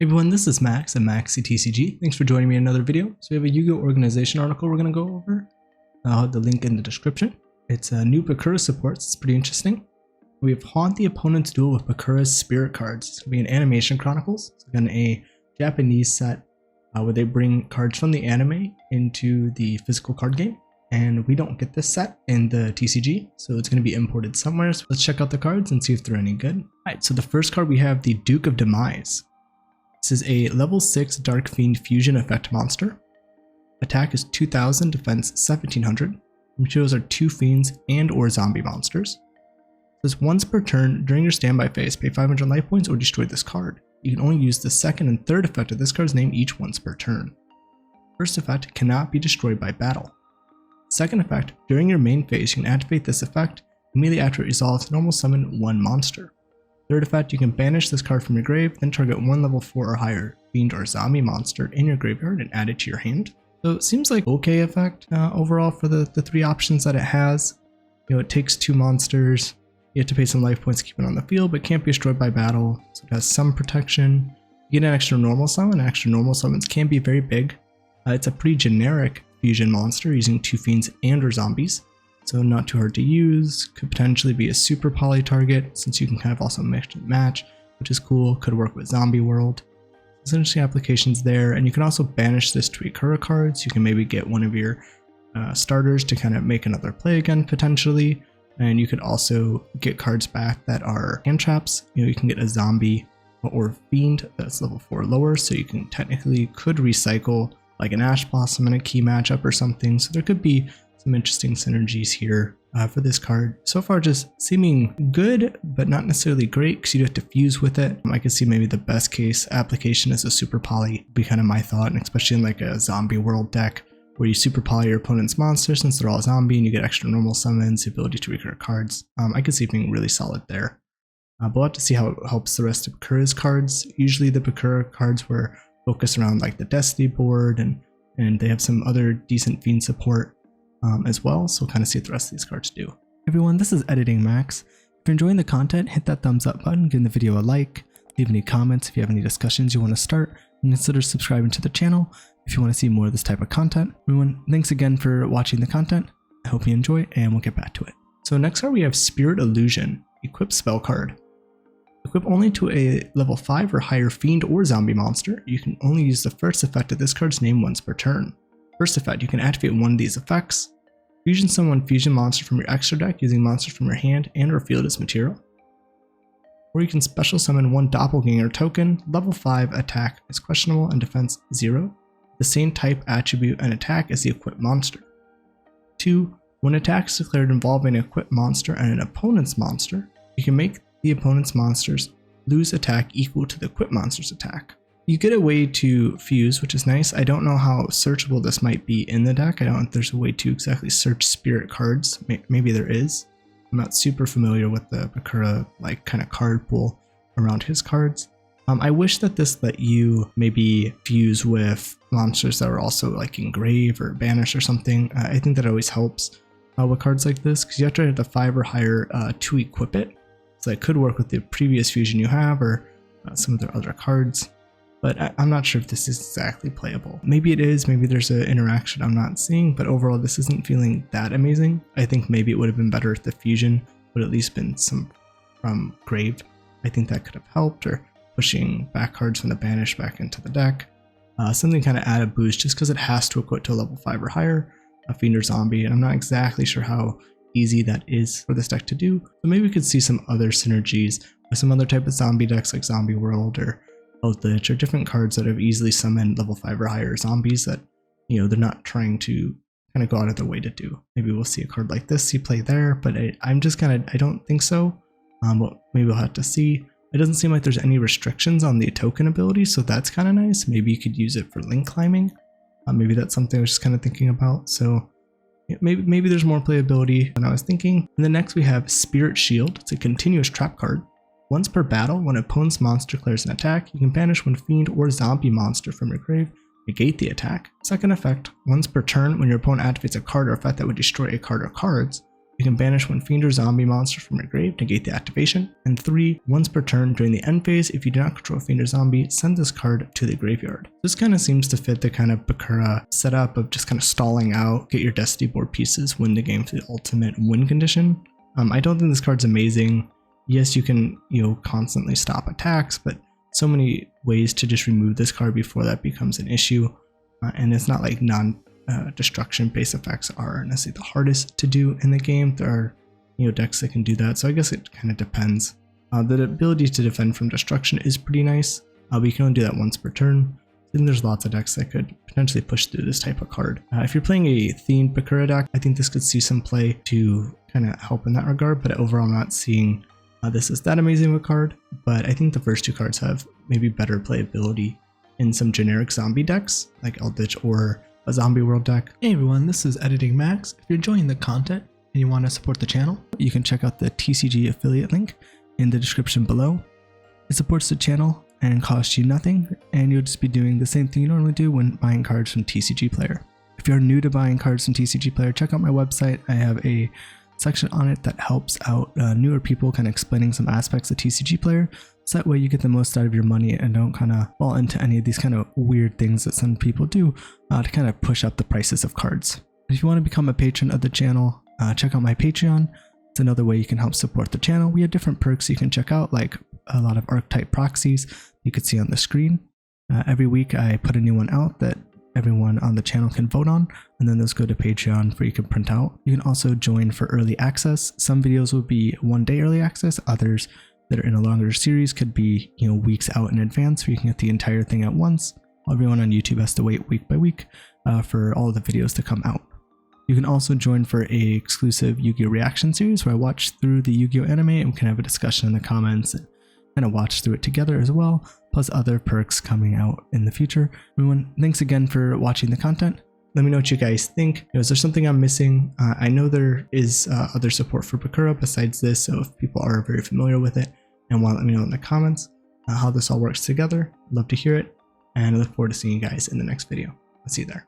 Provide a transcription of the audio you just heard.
Hey everyone, this is Max at MaxCTCG. Thanks for joining me in another video. So we have a Yu-Gi-Oh! Organization article we're going to go over. I'll have the link in the description. It's a new Bakura support, so it's pretty interesting. We have Haunt the Opponent's Duel with Bakura's Spirit Cards. It's going to be an Animation Chronicles. It's again a Japanese set where they bring cards from the anime into the physical card game. And we don't get this set in the TCG, so it's going to be imported somewhere. So let's check out the cards and see if they're any good. Alright, so the first card we have the Duke of Demise. This is a level 6 Dark Fiend fusion effect monster. Attack is 2000, defense 1700. Materials are 2 fiends and or zombie monsters. It says once per turn during your standby phase, pay 500 life points or destroy this card. You can only use the second and third effect of this card's name each once per turn. First effect cannot be destroyed by battle. Second effect, during your main phase, you can activate this effect. Immediately after it resolves, normal summon 1 monster. Third effect, you can banish this card from your grave, then target 1 level 4 or higher fiend or zombie monster in your graveyard and add it to your hand. So it seems like okay effect overall for the 3 options that it has. You know, it takes 2 monsters, you have to pay some life points to keep it on the field, but can't be destroyed by battle, so it has some protection. You get an extra normal summon, extra normal summons can be very big. It's a pretty generic fusion monster using 2 fiends and or zombies. So not too hard to use, could potentially be a super poly target since you can kind of also mix and match, which is cool, could work with Zombie World. There's interesting applications there, and you can also banish this to Bakura cards. You can maybe get one of your starters to kind of make another play again potentially, and you could also get cards back that are hand traps. You know, you can get a zombie or fiend that's level 4 or lower, so you can technically could recycle like an Ash Blossom in a key matchup or something, so there could be some interesting synergies here for this card. So far just seeming good, but not necessarily great because you have to fuse with it. I could see maybe the best case application as a super poly would be kind of my thought, and especially in like a Zombie World deck where you super poly your opponent's monsters since they're all zombie and you get extra normal summons, the ability to recur cards. I could see it being really solid there. But we'll have to see how it helps the rest of Bakura's cards. Usually the Bakura cards were focused around like the Destiny board and they have some other decent fiend support as well, so we'll kind of see what the rest of these cards do. Everyone, this is Editing Max. If you're enjoying the content, hit that thumbs up button, give the video a like, leave any comments if you have any discussions you want to start, and consider subscribing to the channel if you want to see more of this type of content. Everyone, thanks again for watching the content. I hope you enjoy, and we'll get back to it. So next card we have Spirit Illusion, Equip Spell card. Equip only to a level 5 or higher fiend or zombie monster. You can only use the first effect of this card's name once per turn. First effect, you can activate one of these effects. Fusion summon one fusion monster from your extra deck using monsters from your hand and or field as material. Or you can special summon one doppelganger token, level 5 attack is questionable and defense 0. The same type, attribute, and attack as the equipped monster. 2. When attack is declared involving an equipped monster and an opponent's monster, you can make the opponent's monsters lose attack equal to the equipped monster's attack. You get a way to fuse, which is nice. I don't know how searchable this might be in the deck. I don't know if there's a way to exactly search spirit cards. Maybe there is. I'm not super familiar with the Bakura like kind of card pool around his cards. I wish that this let you maybe fuse with monsters that are also like engrave or banish or something. I think that always helps with cards like this because you have to hit the 5 or higher to equip it. So that could work with the previous fusion you have or some of their other cards. But I'm not sure if this is exactly playable. Maybe it is, maybe there's an interaction I'm not seeing, but overall this isn't feeling that amazing. I think maybe it would have been better if the fusion would at least been some from grave. I think that could have helped, or pushing back cards from the banish back into the deck. Something kind of add a boost just because it has to equip to a level 5 or higher, a fiend or zombie, and I'm not exactly sure how easy that is for this deck to do. So maybe we could see some other synergies with some other type of zombie decks like Zombie World or Eldritch or different cards that have easily summoned level 5 or higher zombies that, you know, they're not trying to kind of go out of their way to do. Maybe we'll see a card like this see play there, but I'm just kind of, I don't think so. But maybe we'll have to see. It doesn't seem like there's any restrictions on the token ability, so that's kind of nice. Maybe you could use it for link climbing. Maybe that's something I was just kind of thinking about. So maybe there's more playability than I was thinking. And then next we have Spirit Shield. It's a continuous trap card. Once per battle, when an opponent's monster declares an attack, you can banish one fiend or zombie monster from your grave, negate the attack. Second effect, once per turn, when your opponent activates a card or effect that would destroy a card or cards, You can banish one fiend or zombie monster from your grave to negate the activation. And 3, once per turn during the end phase, if you do not control a fiend or zombie, send this card to the graveyard. This kind of seems to fit the kind of Bakura setup of just kind of stalling out, get your Destiny board pieces, win the game for the ultimate win condition. I don't think this card's amazing. Yes, you can, constantly stop attacks, but so many ways to just remove this card before that becomes an issue. And it's not like destruction based effects are necessarily the hardest to do in the game. There are decks that can do that, so I guess it kind of depends. The ability to defend from destruction is pretty nice, but you can only do that once per turn. Then there's lots of decks that could potentially push through this type of card. If you're playing a themed Bakura deck, I think this could see some play to kind of help in that regard, but overall I'm not seeing this is that amazing of a card. But I think the first 2 cards have maybe better playability in some generic zombie decks like Eldritch or a Zombie World deck. Hey everyone, this is Editing Max. If you're enjoying the content and you want to support the channel, you can check out the TCG affiliate link in the description below. It supports the channel and costs you nothing, and you'll just be doing the same thing you normally do when buying cards from TCG Player. If you're new to buying cards from TCG Player, check out my website. I have a section on it that helps out newer people, kind of explaining some aspects of TCG Player, so that way you get the most out of your money and don't kind of fall into any of these kind of weird things that some people do to kind of push up the prices of cards. If you want to become a patron of the channel, check out my Patreon. It's another way you can help support the channel. We have different perks you can check out, like a lot of archetype proxies you could see on the screen. Every week I put a new one out that everyone on the channel can vote on, and then those go to Patreon for you can print out. You can also join for early access. Some videos will be 1 day early access, others that are in a longer series could be weeks out in advance, where you can get the entire thing at once. Everyone on YouTube has to wait week by week for all the videos to come out. You can also join for a exclusive Yu-Gi-Oh! Reaction series where I watch through the Yu-Gi-Oh! Anime and we can have a discussion in the comments and kind of watch through it together as well, plus other perks coming out in the future. Everyone, thanks again for watching the content. Let me know what you guys think. Is there something I'm missing? I know there is other support for Bakura besides this, so if people are very familiar with it and want to let me know in the comments how this all works together, I'd love to hear it, and I look forward to seeing you guys in the next video. I'll see you there.